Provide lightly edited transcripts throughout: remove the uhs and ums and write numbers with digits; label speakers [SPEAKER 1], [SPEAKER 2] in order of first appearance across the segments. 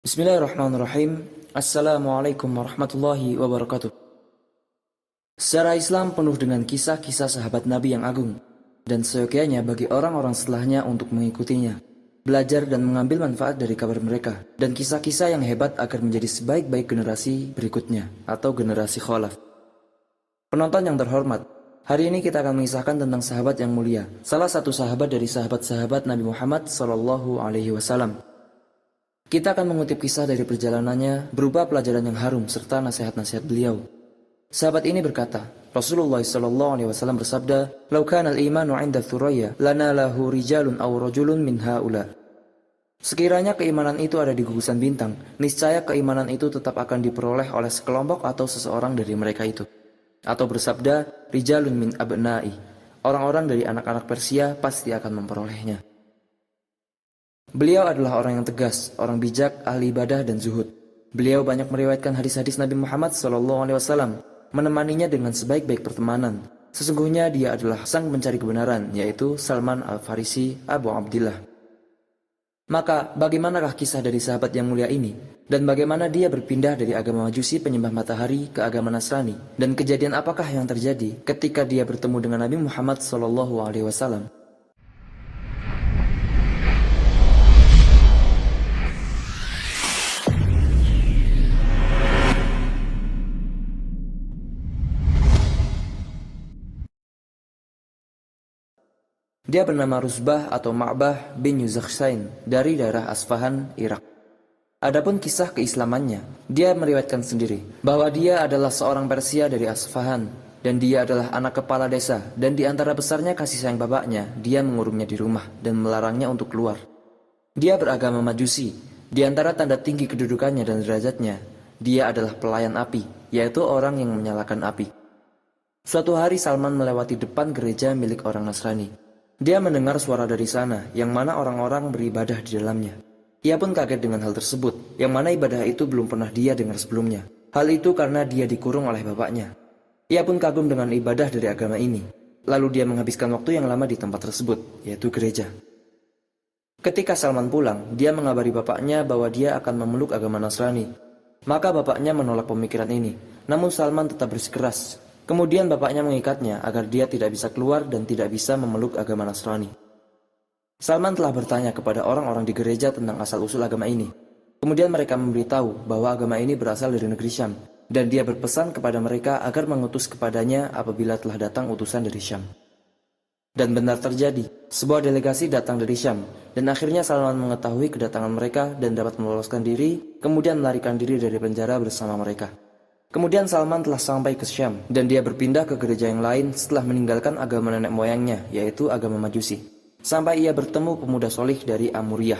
[SPEAKER 1] Bismillahirrahmanirrahim. Assalamualaikum warahmatullahi wabarakatuh. Sejarah Islam penuh dengan kisah-kisah sahabat Nabi yang agung, dan seyogyanya bagi orang-orang setelahnya untuk mengikutinya, belajar dan mengambil manfaat dari kabar mereka, dan kisah-kisah yang hebat agar menjadi sebaik-baik generasi berikutnya, atau generasi khalaf. Penonton yang terhormat, hari ini kita akan mengisahkan tentang sahabat yang mulia, salah satu sahabat dari sahabat-sahabat Nabi Muhammad SAW. Kita akan mengutip kisah dari perjalanannya berupa pelajaran yang harum serta nasihat-nasihat beliau. Sahabat ini berkata, Rasulullah SAW bersabda, "Lau kana al-imanu 'inda Thuraya, lana lahu rijalun aw rajulun min haula." Sekiranya keimanan itu ada di gugusan bintang, niscaya keimanan itu tetap akan diperoleh oleh sekelompok atau seseorang dari mereka itu. Atau bersabda, "Rijalun min abna'i." Orang-orang dari anak-anak Persia pasti akan memperolehnya. Beliau adalah orang yang tegas, orang bijak, ahli ibadah dan zuhud. Beliau banyak meriwayatkan hadis-hadis Nabi Muhammad SAW, menemaninya dengan sebaik-baik pertemanan. Sesungguhnya dia adalah sang pencari kebenaran, yaitu Salman Al-Farisi Abu Abdillah. Maka bagaimanakah kisah dari sahabat yang mulia ini? Dan bagaimana dia berpindah dari agama Majusi penyembah matahari ke agama Nasrani? Dan kejadian apakah yang terjadi ketika dia bertemu dengan Nabi Muhammad SAW? Dia bernama Rusbah atau Ma'bah bin Yuzakhsain dari daerah Asfahan, Irak. Adapun kisah keislamannya, dia meriwayatkan sendiri bahwa dia adalah seorang Persia dari Asfahan dan dia adalah anak kepala desa, dan di antara besarnya kasih sayang bapaknya, dia mengurungnya di rumah dan melarangnya untuk keluar. Dia beragama Majusi. Di antara tanda tinggi kedudukannya dan derajatnya, dia adalah pelayan api, yaitu orang yang menyalakan api. Suatu hari Salman melewati depan gereja milik orang Nasrani. Dia mendengar suara dari sana, yang mana orang-orang beribadah di dalamnya. Ia pun kaget dengan hal tersebut, yang mana ibadah itu belum pernah dia dengar sebelumnya. Hal itu karena dia dikurung oleh bapaknya. Ia pun kagum dengan ibadah dari agama ini. Lalu dia menghabiskan waktu yang lama di tempat tersebut, yaitu gereja. Ketika Salman pulang, dia mengabari bapaknya bahwa dia akan memeluk agama Nasrani. Maka bapaknya menolak pemikiran ini, namun Salman tetap bersikeras. Kemudian bapaknya mengikatnya agar dia tidak bisa keluar dan tidak bisa memeluk agama Nasrani. Salman telah bertanya kepada orang-orang di gereja tentang asal-usul agama ini. Kemudian mereka memberitahu bahwa agama ini berasal dari negeri Syam, dan dia berpesan kepada mereka agar mengutus kepadanya apabila telah datang utusan dari Syam. Dan benar terjadi, sebuah delegasi datang dari Syam, dan akhirnya Salman mengetahui kedatangan mereka dan dapat meloloskan diri, kemudian melarikan diri dari penjara bersama mereka. Kemudian Salman telah sampai ke Syam, dan dia berpindah ke gereja yang lain setelah meninggalkan agama nenek moyangnya, yaitu agama Majusi. Sampai ia bertemu pemuda solih dari Amuriyah.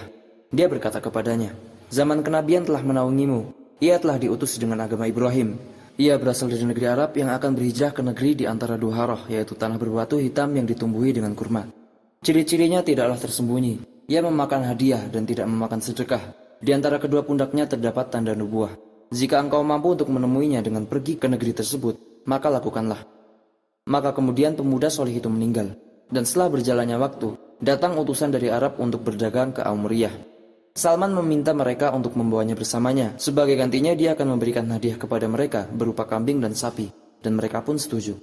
[SPEAKER 1] Dia berkata kepadanya, "Zaman kenabian telah menaungimu. Ia telah diutus dengan agama Ibrahim. Ia berasal dari negeri Arab yang akan berhijrah ke negeri di antara dua haroh, yaitu tanah berbatu hitam yang ditumbuhi dengan kurma. Ciri-cirinya tidaklah tersembunyi. Ia memakan hadiah dan tidak memakan sedekah. Di antara kedua pundaknya terdapat tanda nubuah. Jika engkau mampu untuk menemuinya dengan pergi ke negeri tersebut, maka lakukanlah." Maka kemudian pemuda solih itu meninggal. Dan setelah berjalannya waktu, datang utusan dari Arab untuk berdagang ke Amuriyah. Salman meminta mereka untuk membawanya bersamanya. Sebagai gantinya dia akan memberikan hadiah kepada mereka berupa kambing dan sapi. Dan mereka pun setuju.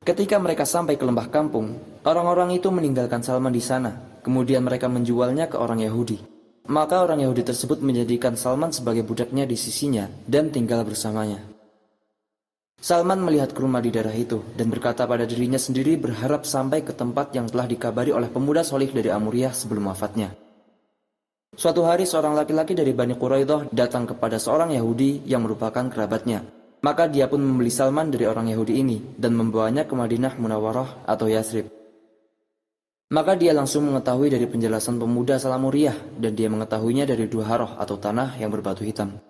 [SPEAKER 1] Ketika mereka sampai ke lembah kampung, orang-orang itu meninggalkan Salman di sana. Kemudian mereka menjualnya ke orang Yahudi. Maka orang Yahudi tersebut menjadikan Salman sebagai budaknya di sisinya dan tinggal bersamanya. Salman melihat kurma di daerah itu dan berkata pada dirinya sendiri berharap sampai ke tempat yang telah dikabari oleh pemuda solih dari Amuriyah sebelum wafatnya. Suatu hari seorang laki-laki dari Bani Quraidah datang kepada seorang Yahudi yang merupakan kerabatnya. Maka dia pun membeli Salman dari orang Yahudi ini dan membawanya ke Madinah Munawwarah atau Yathrib. Maka dia langsung mengetahui dari penjelasan pemuda asal Amuriyah, dan dia mengetahuinya dari dua haroh atau tanah yang berbatu hitam.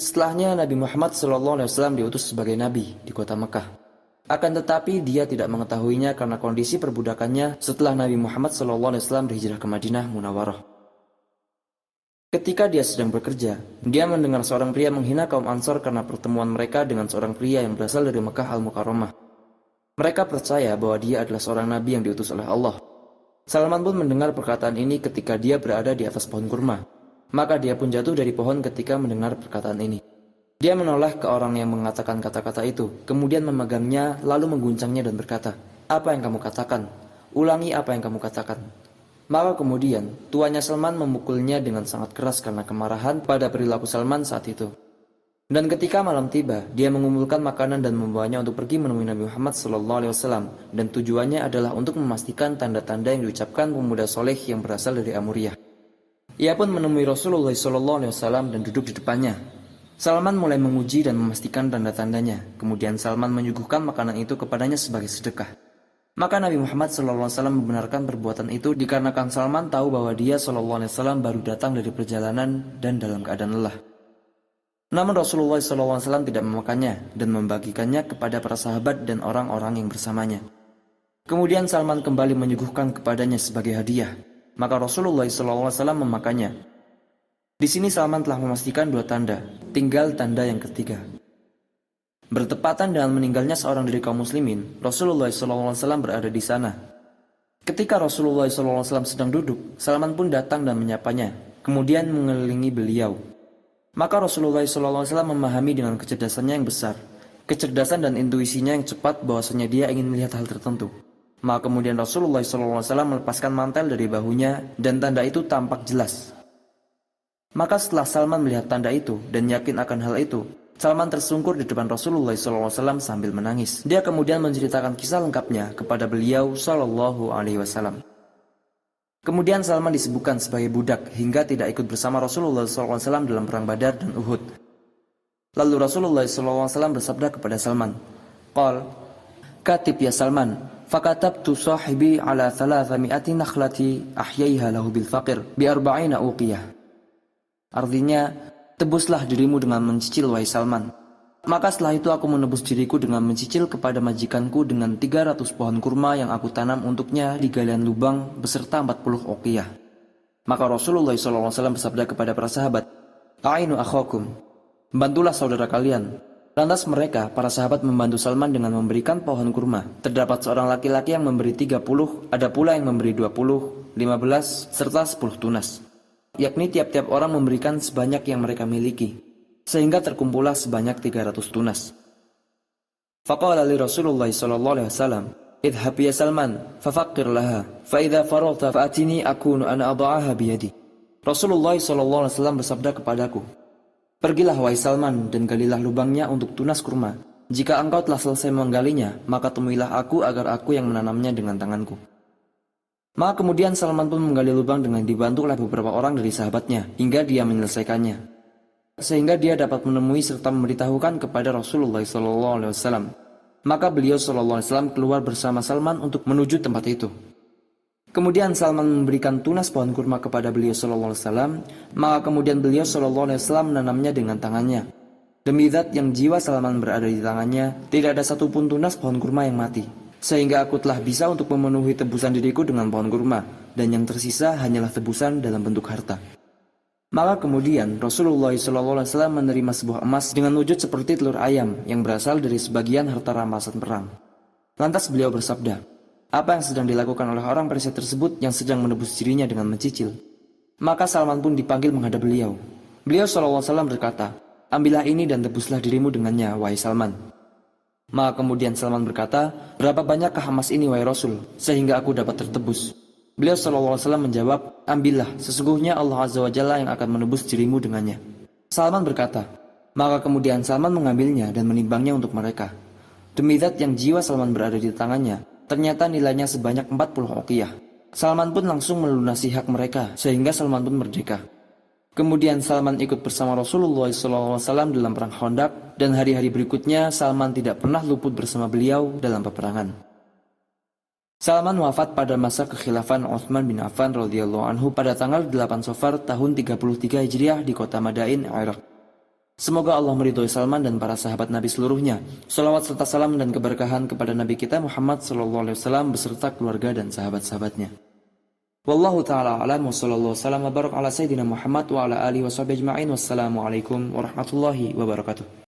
[SPEAKER 1] Setelahnya Nabi Muhammad SAW diutus sebagai nabi di kota Mekah. Akan tetapi dia tidak mengetahuinya karena kondisi perbudakannya setelah Nabi Muhammad SAW berhijrah ke Madinah Munawwarah. Ketika dia sedang bekerja, dia mendengar seorang pria menghina kaum Ansor karena pertemuan mereka dengan seorang pria yang berasal dari Mekah Al-Mukarramah. Mereka percaya bahwa dia adalah seorang nabi yang diutus oleh Allah. Salman pun mendengar perkataan ini ketika dia berada di atas pohon kurma. Maka dia pun jatuh dari pohon ketika mendengar perkataan ini. Dia menoleh ke orang yang mengatakan kata-kata itu, kemudian memegangnya lalu mengguncangnya dan berkata, "Apa yang kamu katakan? Ulangi apa yang kamu katakan." Maka kemudian tuannya Salman memukulnya dengan sangat keras karena kemarahan pada perilaku Salman saat itu. Dan ketika malam tiba, dia mengumpulkan makanan dan membawanya untuk pergi menemui Nabi Muhammad SAW, dan tujuannya adalah untuk memastikan tanda-tanda yang diucapkan pemuda soleh yang berasal dari Amuriyah. Ia pun menemui Rasulullah SAW dan duduk di depannya. Salman mulai menguji dan memastikan tanda-tandanya. Kemudian Salman menyuguhkan makanan itu kepadanya sebagai sedekah. Maka Nabi Muhammad SAW membenarkan perbuatan itu dikarenakan Salman tahu bahwa dia SAW baru datang dari perjalanan dan dalam keadaan lelah. Namun Rasulullah SAW tidak memakannya dan membagikannya kepada para sahabat dan orang-orang yang bersamanya. Kemudian Salman kembali menyuguhkan kepadanya sebagai hadiah. Maka Rasulullah SAW memakannya. Di sini Salman telah memastikan 2 tanda, tinggal tanda yang ketiga. Bertepatan dengan meninggalnya seorang dari kaum muslimin, Rasulullah SAW berada di sana. Ketika Rasulullah SAW sedang duduk, Salman pun datang dan menyapanya, kemudian mengelilingi beliau. Maka Rasulullah SAW memahami dengan kecerdasannya yang besar, kecerdasan dan intuisinya yang cepat bahwasanya dia ingin melihat hal tertentu. Maka kemudian Rasulullah SAW melepaskan mantel dari bahunya dan tanda itu tampak jelas. Maka setelah Salman melihat tanda itu dan yakin akan hal itu, Salman tersungkur di depan Rasulullah SAW sambil menangis. Dia kemudian menceritakan kisah lengkapnya kepada beliau SAW. Kemudian Salman disebutkan sebagai budak hingga tidak ikut bersama Rasulullah SAW dalam perang Badar dan Uhud. Lalu Rasulullah SAW bersabda kepada Salman, "Qal, katib ya Salman, fakatabtu sahibi ala 300 nakhlati ahyaiha lahu bil faqir bi 40 uqiyah." Artinya, tebuslah dirimu dengan mencicil wahai Salman. Maka setelah itu aku menebus diriku dengan mencicil kepada majikanku dengan 300 pohon kurma yang aku tanam untuknya di galian lubang beserta 40 uqiyah. Maka Rasulullah SAW bersabda kepada para sahabat, "A'inu akhakum, bantulah saudara kalian." Lantas mereka, para sahabat membantu Salman dengan memberikan pohon kurma. Terdapat seorang laki-laki yang memberi 30, ada pula yang memberi 20, 15, serta 10 tunas. Yakni tiap-tiap orang memberikan sebanyak yang mereka miliki, sehingga terkumpullah sebanyak 300 tunas. Faqala li Rasulullah SAW, "Idhhab ya Salman, fafaqqir laha, fa idza faragta fa'atini akunu ana adha'aha biyadi." Rasulullah SAW bersabda kepadaku, "Pergilah wahai Salman dan galilah lubangnya untuk tunas kurma. Jika engkau telah selesai menggalinya, maka temuilah aku agar aku yang menanamnya dengan tanganku." Maka kemudian Salman pun menggali lubang dengan dibantu oleh beberapa orang dari sahabatnya hingga dia menyelesaikannya, sehingga dia dapat menemui serta memberitahukan kepada Rasulullah SAW. Maka beliau SAW keluar bersama Salman untuk menuju tempat itu. Kemudian Salman memberikan tunas pohon kurma kepada beliau SAW. Maka kemudian beliau SAW menanamnya dengan tangannya. Demi zat yang jiwa Salman berada di tangannya, tidak ada satupun tunas pohon kurma yang mati, sehingga aku telah bisa untuk memenuhi tebusan diriku dengan pohon kurma, dan yang tersisa hanyalah tebusan dalam bentuk harta. Maka kemudian Rasulullah SAW menerima sebuah emas dengan wujud seperti telur ayam yang berasal dari sebagian harta rampasan perang. Lantas beliau bersabda, "Apa yang sedang dilakukan oleh orang Persia tersebut yang sedang menebus dirinya dengan mencicil?" Maka Salman pun dipanggil menghadap beliau. Beliau SAW berkata, "Ambillah ini dan tebuslah dirimu dengannya, wahai Salman." Maka kemudian Salman berkata, "Berapa banyakkah emas ini wahai Rasul, sehingga aku dapat tertebus?" Beliau SAW menjawab, "Ambillah, sesungguhnya Allah Azza wa Jalla yang akan menebus dirimu dengannya." Salman berkata, maka kemudian Salman mengambilnya dan menimbangnya untuk mereka. Demi zat yang jiwa Salman berada di tangannya, ternyata nilainya sebanyak 40 uqiyah. Salman pun langsung melunasi hak mereka, sehingga Salman pun merdeka. Kemudian Salman ikut bersama Rasulullah SAW dalam perang Khandaq, dan hari-hari berikutnya Salman tidak pernah luput bersama beliau dalam peperangan. Salman wafat pada masa kekhilafan Utsman bin Affan radhiyallahu anhu pada tanggal 8 Safar tahun 33 Hijriah di kota Madain, Irak. Semoga Allah meridhoi Salman dan para sahabat Nabi seluruhnya. Salawat serta salam dan keberkahan kepada Nabi kita Muhammad SAW beserta keluarga dan sahabat-sahabatnya. Wallahu ta'ala a'lam wa sallallahu wasallam wa barak ala sayyidina Muhammad wa ala alihi wa sahbihi ajma'in. Wassalamualaikum warahmatullahi wabarakatuh.